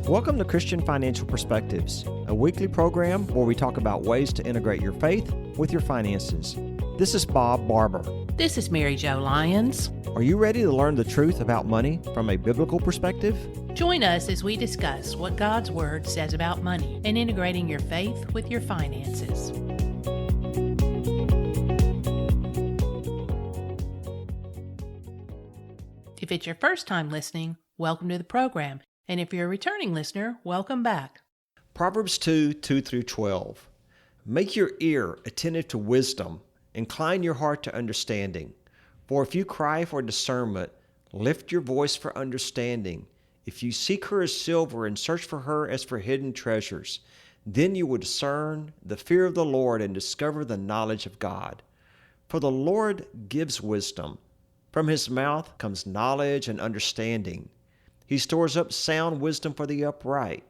Welcome to Christian Financial Perspectives, a weekly program where we talk about ways to integrate your faith with your finances. This is Bob Barber. This is Mary Jo Lyons. Are you ready to learn the truth about money from a biblical perspective? Join us as we discuss what God's Word says about money and integrating your faith with your finances. If it's your first time listening, welcome to the program. And if you're a returning listener, welcome back. Proverbs 2:2-12. Make your ear attentive to wisdom, incline your heart to understanding. For if you cry for discernment, lift your voice for understanding. If you seek her as silver and search for her as for hidden treasures, then you will discern the fear of the Lord and discover the knowledge of God. For the Lord gives wisdom. From his mouth comes knowledge and understanding. He stores up sound wisdom for the upright.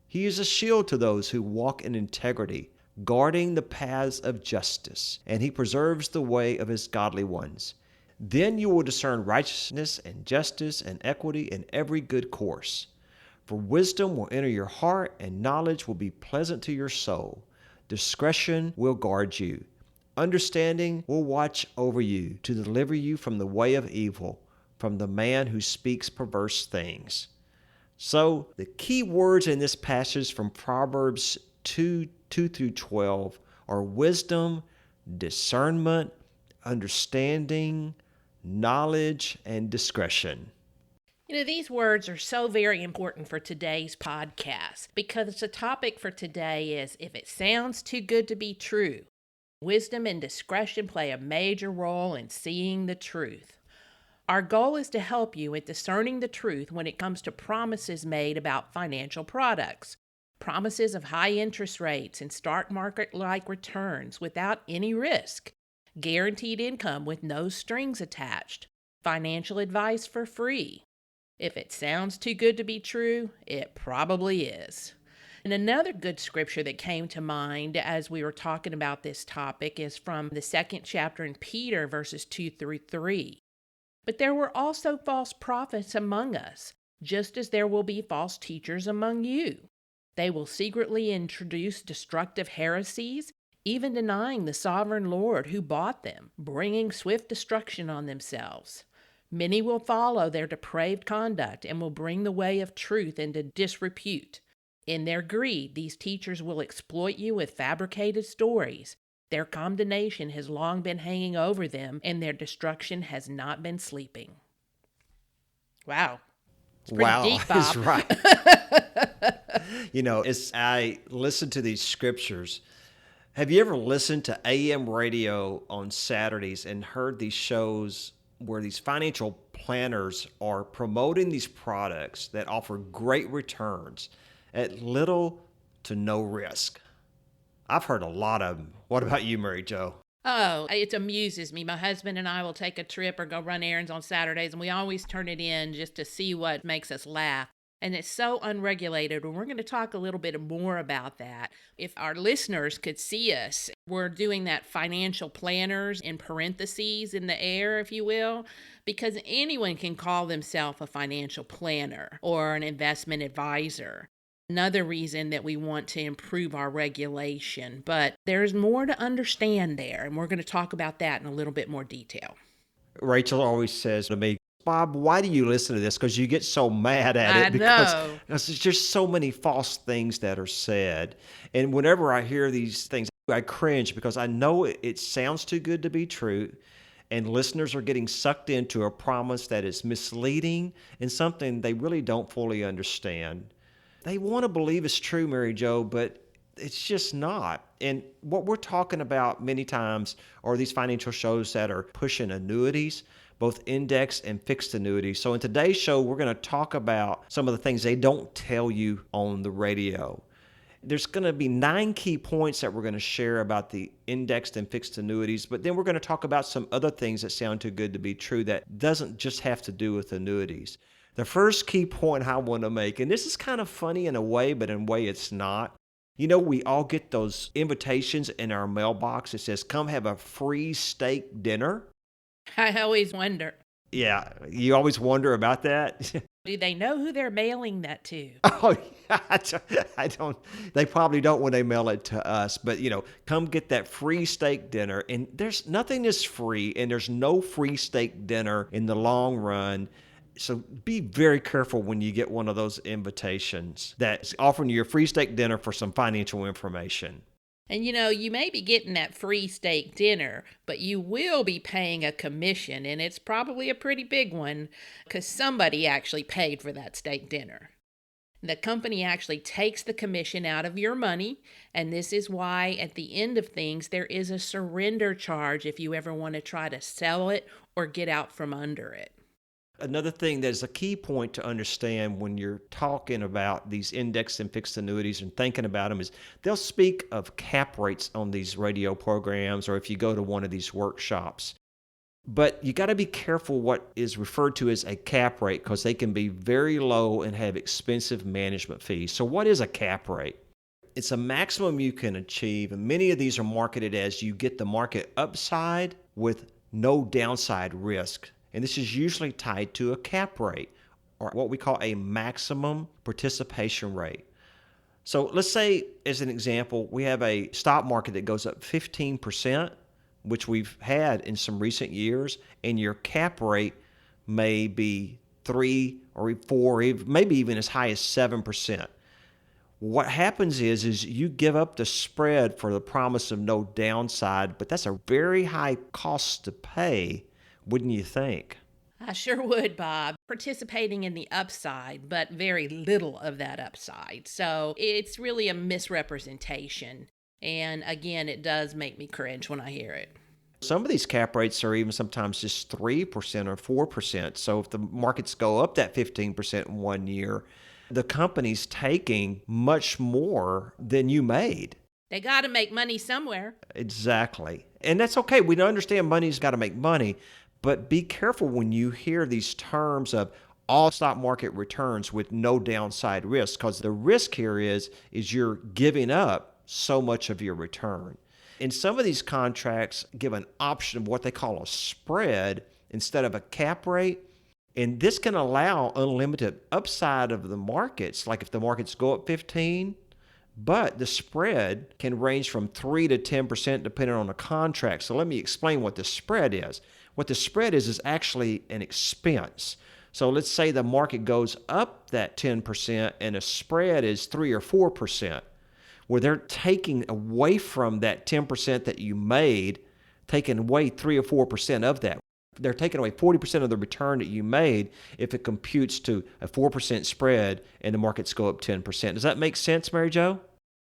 He is a shield to those who walk in integrity, guarding the paths of justice, and he preserves the way of his godly ones. Then you will discern righteousness and justice and equity in every good course. For wisdom will enter your heart, and knowledge will be pleasant to your soul. Discretion will guard you. Understanding will watch over you to deliver you from the way of evil, from the man who speaks perverse things. So the key words in this passage from Proverbs 2:2-12 are wisdom, discernment, understanding, knowledge, and discretion. These words are so very important for today's podcast because the topic for today is if it sounds too good to be true. Wisdom and discretion play a major role in seeing the truth. Our goal is to help you with discerning the truth when it comes to promises made about financial products. Promises of high interest rates and stock market-like returns without any risk. Guaranteed income with no strings attached. Financial advice for free. If it sounds too good to be true, it probably is. And another good scripture that came to mind as we were talking about this topic is from the 2nd chapter in Peter, verses 2-3. But there were also false prophets among us, just as there will be false teachers among you. They will secretly introduce destructive heresies, even denying the sovereign Lord who bought them, bringing swift destruction on themselves. Many will follow their depraved conduct and will bring the way of truth into disrepute. In their greed, these teachers will exploit you with fabricated stories. Their condemnation has long been hanging over them, and their destruction has not been sleeping. Wow. It's pretty deep, Bob. That's right. As I listen to these scriptures, have you ever listened to AM radio on Saturdays and heard these shows where these financial planners are promoting these products that offer great returns at little to no risk? I've heard a lot of them. What about you, Mary Jo? Oh, it amuses me. My husband and I will take a trip or go run errands on Saturdays, and we always turn it in just to see what makes us laugh. And it's so unregulated, and we're going to talk a little bit more about that. If our listeners could see us, we're doing that financial planners in parentheses in the air, if you will, because anyone can call themselves a financial planner or an investment advisor. Another reason that we want to improve our regulation, but there's more to understand there, and we're going to talk about that in a little bit more detail. Rachel always says to me, Bob, why do you listen to this? Because you get so mad at it. Because there's just so many false things that are said. And whenever I hear these things, I cringe because I know it sounds too good to be true. And listeners are getting sucked into a promise that is misleading and something they really don't fully understand. They want to believe it's true, Mary Jo, but it's just not. And what we're talking about many times are these financial shows that are pushing annuities, both index and fixed annuities. So in today's show, we're going to talk about some of the things they don't tell you on the radio. There's going to be 9 key points that we're going to share about the indexed and fixed annuities, but then we're going to talk about some other things that sound too good to be true that doesn't just have to do with annuities. The first key point I want to make, and this is kind of funny in a way, but in a way it's not. We all get those invitations in our mailbox that says, come have a free steak dinner. I always wonder. Yeah, you always wonder about that. Do they know who they're mailing that to? Oh, yeah, I don't. They probably don't when they mail it to us. But come get that free steak dinner, and there's nothing is free, and there's no free steak dinner in the long run. So be very careful when you get one of those invitations that's offering you a free steak dinner for some financial information. And you may be getting that free steak dinner, but you will be paying a commission, and it's probably a pretty big one because somebody actually paid for that steak dinner. The company actually takes the commission out of your money, and this is why at the end of things there is a surrender charge if you ever want to try to sell it or get out from under it. Another thing that's a key point to understand when you're talking about these index and fixed annuities and thinking about them is they'll speak of cap rates on these radio programs or if you go to one of these workshops. But you got to be careful what is referred to as a cap rate because they can be very low and have expensive management fees. So what is a cap rate? It's a maximum you can achieve, and many of these are marketed as you get the market upside with no downside risk. And this is usually tied to a cap rate or what we call a maximum participation rate. So let's say, as an example, we have a stock market that goes up 15%, which we've had in some recent years, and your cap rate may be 3 or 4, maybe even as high as 7%. What happens is you give up the spread for the promise of no downside, but that's a very high cost to pay, wouldn't you think? I sure would, Bob. Participating in the upside, but very little of that upside. So it's really a misrepresentation. And again, it does make me cringe when I hear it. Some of these cap rates are even sometimes just 3% or 4%. So if the markets go up that 15% in 1 year, the company's taking much more than you made. They got to make money somewhere. Exactly. And that's okay. We understand money's got to make money, but be careful when you hear these terms of all stock market returns with no downside risk, because the risk here is you're giving up so much of your return. And some of these contracts give an option of what they call a spread instead of a cap rate. And this can allow unlimited upside of the markets, like if the markets go up 15, but the spread can range from 3 to 10% depending on the contract. So let me explain what the spread is. What the spread is actually an expense. So let's say the market goes up that 10% and the spread is 3 or 4%. Where they're taking away from that 10% that you made, taking away 3 or 4% of that. They're taking away 40% of the return that you made if it computes to a 4% spread and the markets go up 10%. Does that make sense, Mary Jo?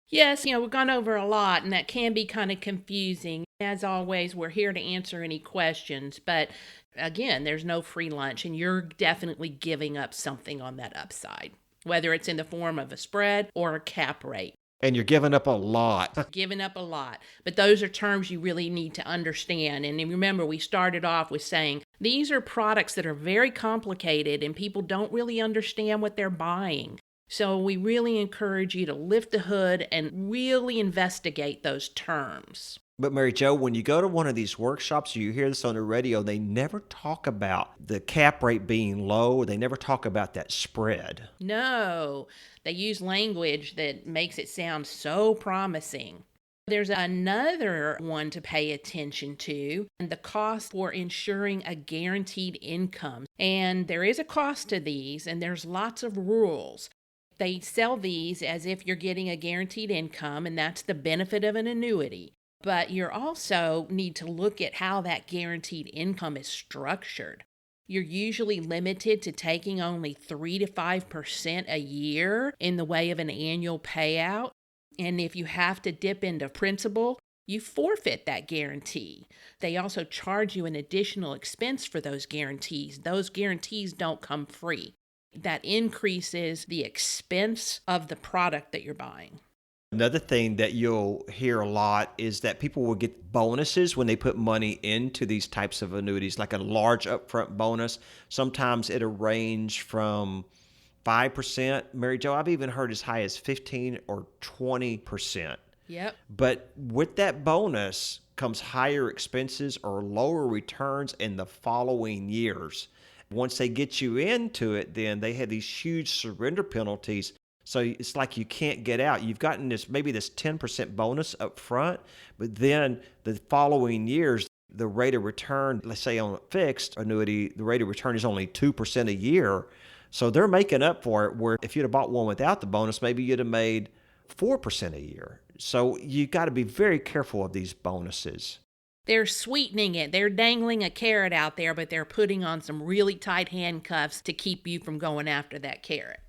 Yes, we've gone over a lot, and that can be kind of confusing. As always, we're here to answer any questions, but again, there's no free lunch, and you're definitely giving up something on that upside, whether it's in the form of a spread or a cap rate. And you're giving up a lot. Giving up a lot. But those are terms you really need to understand. And remember, we started off with saying these are products that are very complicated and people don't really understand what they're buying. So we really encourage you to lift the hood and really investigate those terms. But Mary Jo, when you go to one of these workshops or you hear this on the radio, they never talk about the cap rate being low. They never talk about that spread. No, they use language that makes it sound so promising. There's another one to pay attention to, and the cost for ensuring a guaranteed income. And there is a cost to these, and there's lots of rules. They sell these as if you're getting a guaranteed income, and that's the benefit of an annuity. But you also need to look at how that guaranteed income is structured. You're usually limited to taking only 3 to 5% a year in the way of an annual payout. And if you have to dip into principal, you forfeit that guarantee. They also charge you an additional expense for those guarantees. Those guarantees don't come free. That increases the expense of the product that you're buying. Another thing that you'll hear a lot is that people will get bonuses when they put money into these types of annuities, like a large upfront bonus. Sometimes it'll range from 5%. Mary Jo, I've even heard as high as 15 or 20%. Yep. But with that bonus comes higher expenses or lower returns in the following years. Once they get you into it, then they have these huge surrender penalties. So it's like you can't get out. You've gotten maybe this 10% bonus up front, but then the following years, the rate of return, let's say on a fixed annuity, the rate of return is only 2% a year. So they're making up for it, where if you'd have bought one without the bonus, maybe you'd have made 4% a year. So you got to be very careful of these bonuses. They're sweetening it. They're dangling a carrot out there, but they're putting on some really tight handcuffs to keep you from going after that carrot.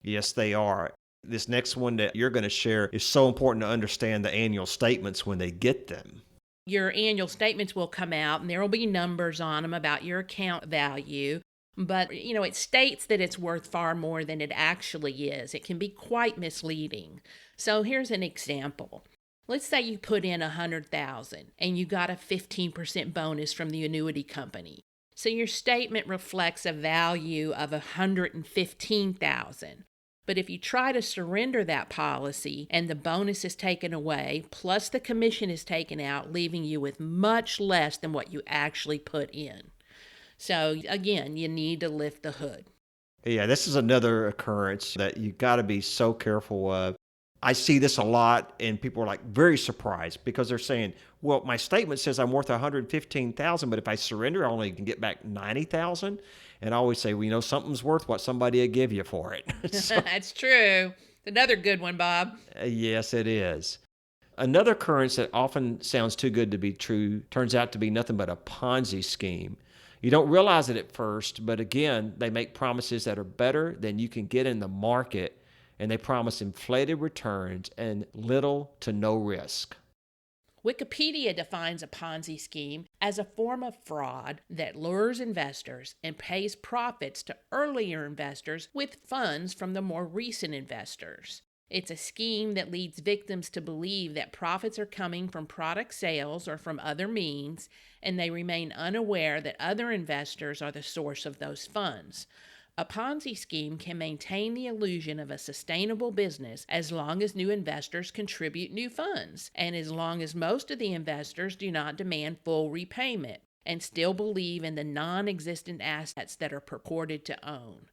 Yes, they are. This next one that you're going to share is so important to understand the annual statements when they get them. Your annual statements will come out and there will be numbers on them about your account value. But, it states that it's worth far more than it actually is. It can be quite misleading. So here's an example. Let's say you put in $100,000 and you got a 15% bonus from the annuity company. So your statement reflects a value of $115,000. But if you try to surrender that policy and the bonus is taken away, plus the commission is taken out, leaving you with much less than what you actually put in. So again, you need to lift the hood. Yeah, this is another occurrence that you got to be so careful of. I see this a lot, and people are like very surprised because they're saying, well, my statement says I'm worth $115,000, but if I surrender, I only can get back $90,000. And I always say, well, something's worth what somebody will give you for it. So, That's true. Another good one, Bob. yes, it is. Another occurrence that often sounds too good to be true turns out to be nothing but a Ponzi scheme. You don't realize it at first, but again, they make promises that are better than you can get in the market, and they promise inflated returns and little to no risk. Wikipedia defines a Ponzi scheme as a form of fraud that lures investors and pays profits to earlier investors with funds from the more recent investors. It's a scheme that leads victims to believe that profits are coming from product sales or from other means, and they remain unaware that other investors are the source of those funds. A Ponzi scheme can maintain the illusion of a sustainable business as long as new investors contribute new funds, and as long as most of the investors do not demand full repayment and still believe in the non-existent assets that are purported to own.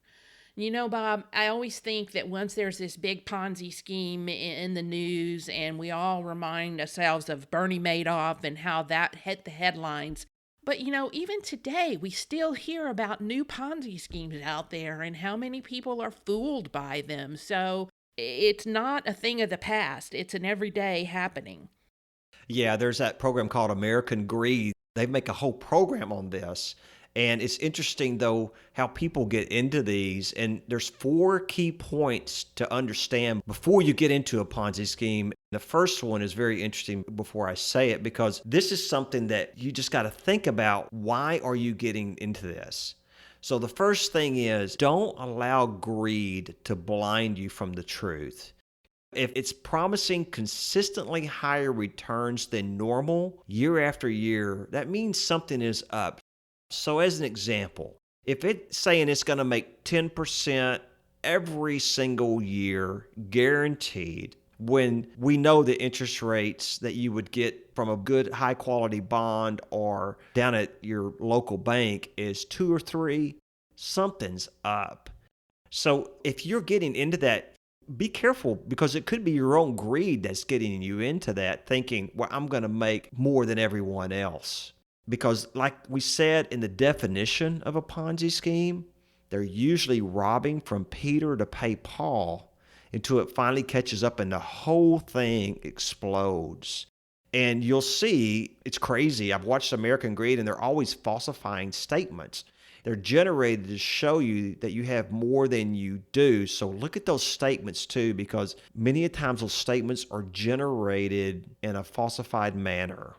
Bob, I always think that once there's this big Ponzi scheme in the news and we all remind ourselves of Bernie Madoff and how that hit the headlines, but even today, we still hear about new Ponzi schemes out there and how many people are fooled by them. So it's not a thing of the past. It's an everyday happening. Yeah, there's that program called American Greed. They make a whole program on this. And it's interesting, though, how people get into these. And there's 4 key points to understand before you get into a Ponzi scheme. The first one is very interesting before I say it, because this is something that you just got to think about. Why are you getting into this? So the first thing is, don't allow greed to blind you from the truth. If it's promising consistently higher returns than normal year after year, that means something is up. So as an example, if it's saying it's going to make 10% every single year guaranteed, when we know the interest rates that you would get from a good high quality bond or down at your local bank is 2 or 3, something's up. So if you're getting into that, be careful, because it could be your own greed that's getting you into that, thinking, well, I'm going to make more than everyone else. Because like we said in the definition of a Ponzi scheme, they're usually robbing from Peter to pay Paul until it finally catches up and the whole thing explodes. And you'll see, it's crazy. I've watched American Greed, and they're always falsifying statements. They're generated to show you that you have more than you do. So look at those statements too, because many times those statements are generated in a falsified manner.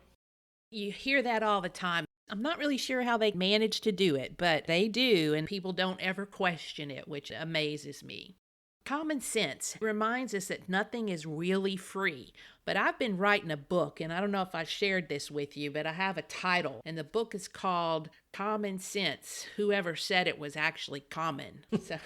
You hear that all the time. I'm not really sure how they manage to do it, but they do, and people don't ever question it, which amazes me. Common sense reminds us that nothing is really free. But I've been writing a book, and I don't know if I shared this with you, but I have a title, and the book is called Common Sense. Whoever said it was actually common. So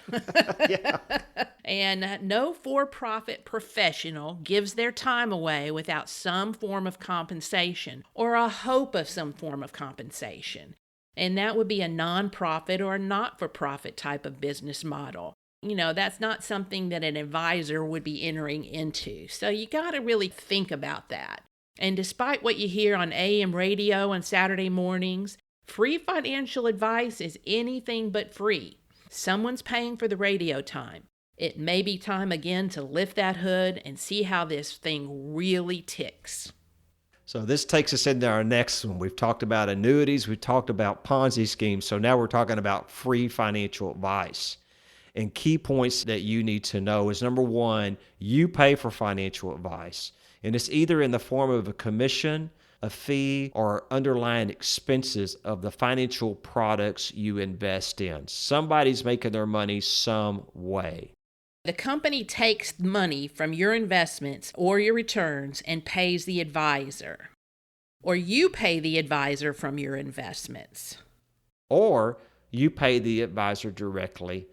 And no for-profit professional gives their time away without some form of compensation or a hope of some form of compensation. And that would be a nonprofit or a not for profit type of business model. That's not something that an advisor would be entering into. So you got to really think about that. And despite what you hear on AM radio on Saturday mornings, free financial advice is anything but free. Someone's paying for the radio time. It may be time again to lift that hood and see how this thing really ticks. So this takes us into our next one. We've talked about annuities, we've talked about Ponzi schemes, so now we're talking about free financial advice. And key points that you need to know is, number one, you pay for financial advice. And it's either in the form of a commission, a fee, or underlying expenses of the financial products you invest in. Somebody's making their money some way. The company takes money from your investments or your returns and pays the advisor. Or you pay the advisor from your investments. Or you pay the advisor directly.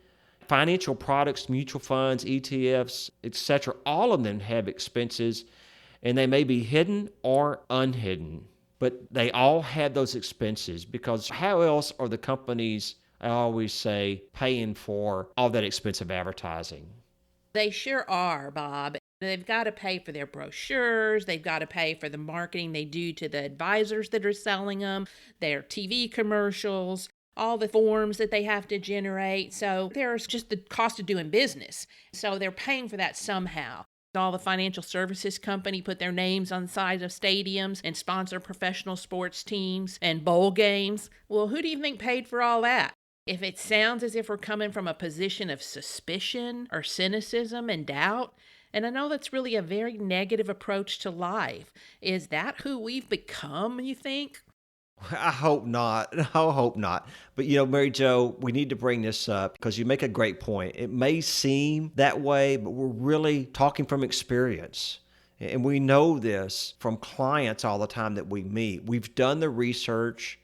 Financial products, mutual funds, ETFs, etc., all of them have expenses, and they may be hidden or unhidden. But they all have those expenses, because how else are the companies, I always say, paying for all that expensive advertising? They sure are, Bob. They've got to pay for their brochures. They've got to pay for the marketing they do to the advisors that are selling them, their TV commercials, all the forms that they have to generate. So there's just the cost of doing business. So they're paying for that somehow. All the financial services company put their names on the sides of stadiums and sponsor professional sports teams and bowl games. Well, who do you think paid for all that? If it sounds as if we're coming from a position of suspicion or cynicism and doubt, and I know that's really a very negative approach to life, is that who we've become, you think? I hope not. I hope not. But Mary Jo, we need to bring this up because you make a great point. It may seem that way, but we're really talking from experience. And we know this from clients all the time that we meet. We've done the research,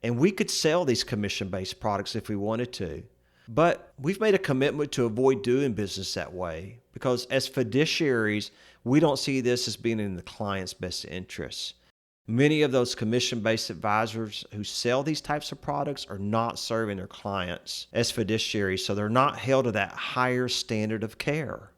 and we could sell these commission-based products if we wanted to. But we've made a commitment to avoid doing business that way because as fiduciaries, we don't see this as being in the client's best interests. Many of those commission-based advisors who sell these types of products are not serving their clients as fiduciaries, so they're not held to that higher standard of care.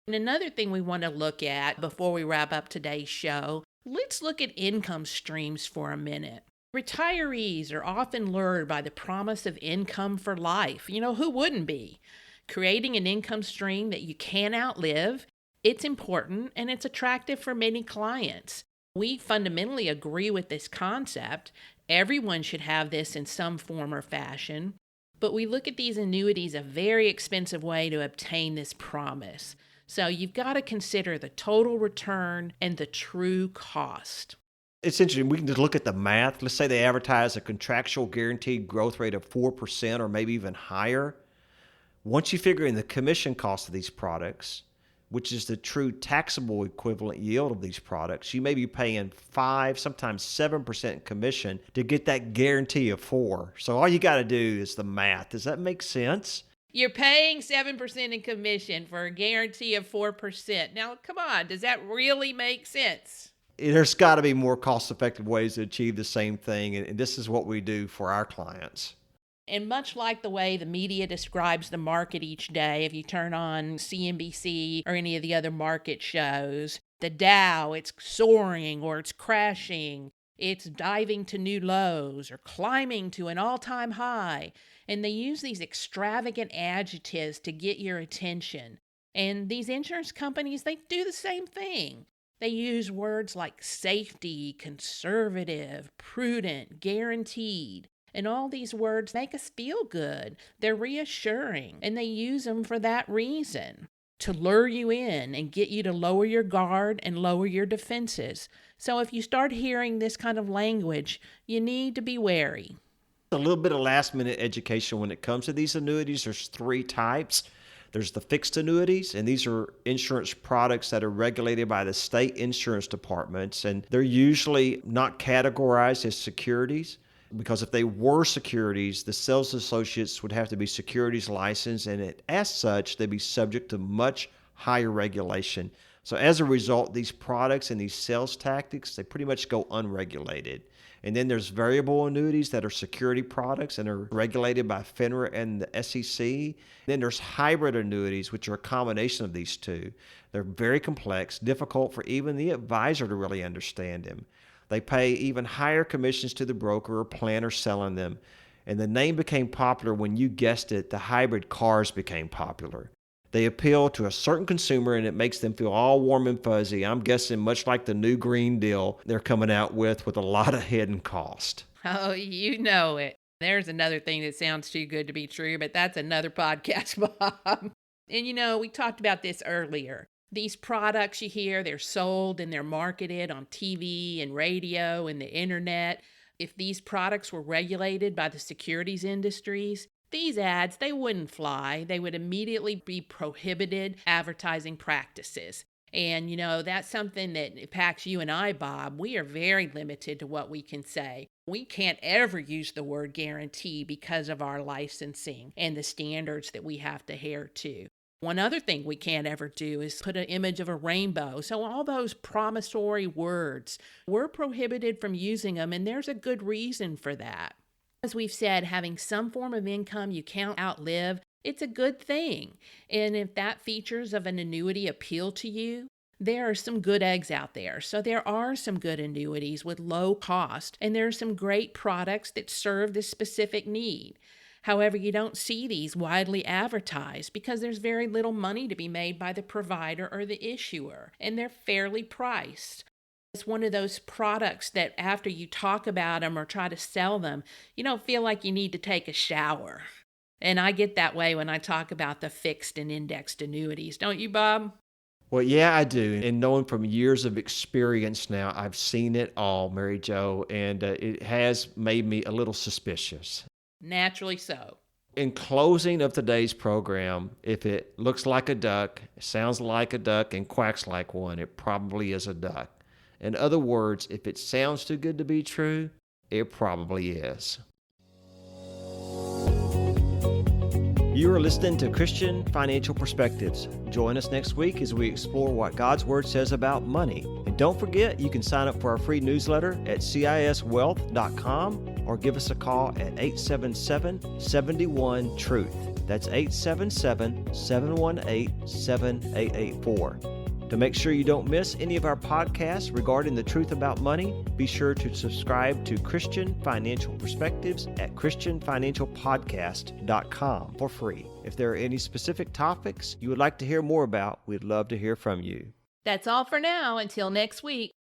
And another thing we want to look at before we wrap up today's show, let's look at income streams for a minute. Retirees are often lured by the promise of income for life. Who wouldn't be? Creating an income stream that you can't outlive, it's important and it's attractive for many clients. We fundamentally agree with this concept. Everyone should have this in some form or fashion. But we look at these annuities a very expensive way to obtain this promise. So you've got to consider the total return and the true cost. It's interesting. We can just look at the math. Let's say they advertise a contractual guaranteed growth rate of 4% or maybe even higher. Once you figure in the commission cost of these products, which is the true taxable equivalent yield of these products, you may be paying 5, sometimes 7% commission to get that guarantee of 4. So all you got to do is the math. Does that make sense? You're paying 7% in commission for a guarantee of 4%. Now, come on, does that really make sense? There's got to be more cost-effective ways to achieve the same thing, and this is what we do for our clients. And much like the way the media describes the market each day, if you turn on CNBC or any of the other market shows, the Dow, it's soaring or it's crashing, it's diving to new lows or climbing to an all-time high. And they use these extravagant adjectives to get your attention. And these insurance companies, they do the same thing. They use words like safety, conservative, prudent, guaranteed. And all these words make us feel good. They're reassuring, and they use them for that reason, to lure you in and get you to lower your guard and lower your defenses. So if you start hearing this kind of language, you need to be wary. A little bit of last-minute education when it comes to these annuities. There's 3 types. There's the fixed annuities, and these are insurance products that are regulated by the state insurance departments, and they're usually not categorized as securities, because if they were securities, the sales associates would have to be securities licensed, and as such, they'd be subject to much higher regulation. So as a result, these products and these sales tactics, they pretty much go unregulated. And then there's variable annuities that are security products and are regulated by FINRA and the SEC. Then there's hybrid annuities, which are a combination of these two. They're very complex, difficult for even the advisor to really understand them. They pay even higher commissions to the broker or planner selling them. And the name became popular when, you guessed it, the hybrid cars became popular. They appeal to a certain consumer and it makes them feel all warm and fuzzy. I'm guessing much like the new Green Deal they're coming out with a lot of hidden cost. Oh, you know it. There's another thing that sounds too good to be true, but that's another podcast, Bob. And we talked about this earlier. These products you hear, they're sold and they're marketed on TV and radio and the internet. If these products were regulated by the securities industries, these ads, they wouldn't fly. They would immediately be prohibited advertising practices. And, that's something that impacts you and I, Bob. We are very limited to what we can say. We can't ever use the word guarantee because of our licensing and the standards that we have to adhere to. One other thing we can't ever do is put an image of a rainbow. So all those promissory words, we're prohibited from using them, and there's a good reason for that. As we've said, having some form of income you can't outlive, it's a good thing. And if that features of an annuity appeal to you, there are some good eggs out there. So there are some good annuities with low cost, and there are some great products that serve this specific need. However, you don't see these widely advertised because there's very little money to be made by the provider or the issuer, and they're fairly priced. It's one of those products that after you talk about them or try to sell them, you don't feel like you need to take a shower. And I get that way when I talk about the fixed and indexed annuities. Don't you, Bob? Well, yeah, I do. And knowing from years of experience now, I've seen it all, Mary Jo, and it has made me a little suspicious. Naturally so. In closing of today's program, if it looks like a duck, sounds like a duck, and quacks like one, it probably is a duck. In other words, if it sounds too good to be true, it probably is. You are listening to Christian Financial Perspectives. Join us next week as we explore what God's Word says about money. And don't forget, you can sign up for our free newsletter at ciswealth.com or give us a call at 877-71-TRUTH. That's 877-718-7884. To make sure you don't miss any of our podcasts regarding the truth about money, be sure to subscribe to Christian Financial Perspectives at christianfinancialpodcast.com for free. If there are any specific topics you would like to hear more about, we'd love to hear from you. That's all for now. Until next week.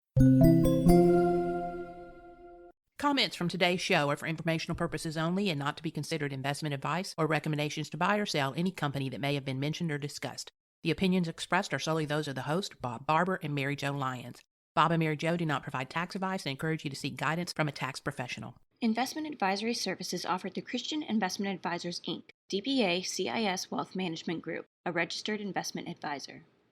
Comments from today's show are for informational purposes only and not to be considered investment advice or recommendations to buy or sell any company that may have been mentioned or discussed. The opinions expressed are solely those of the host, Bob Barber and Mary Jo Lyons. Bob and Mary Jo do not provide tax advice and encourage you to seek guidance from a tax professional. Investment advisory services offered through Christian Investment Advisors, Inc., DBA CIS Wealth Management Group, a registered investment advisor.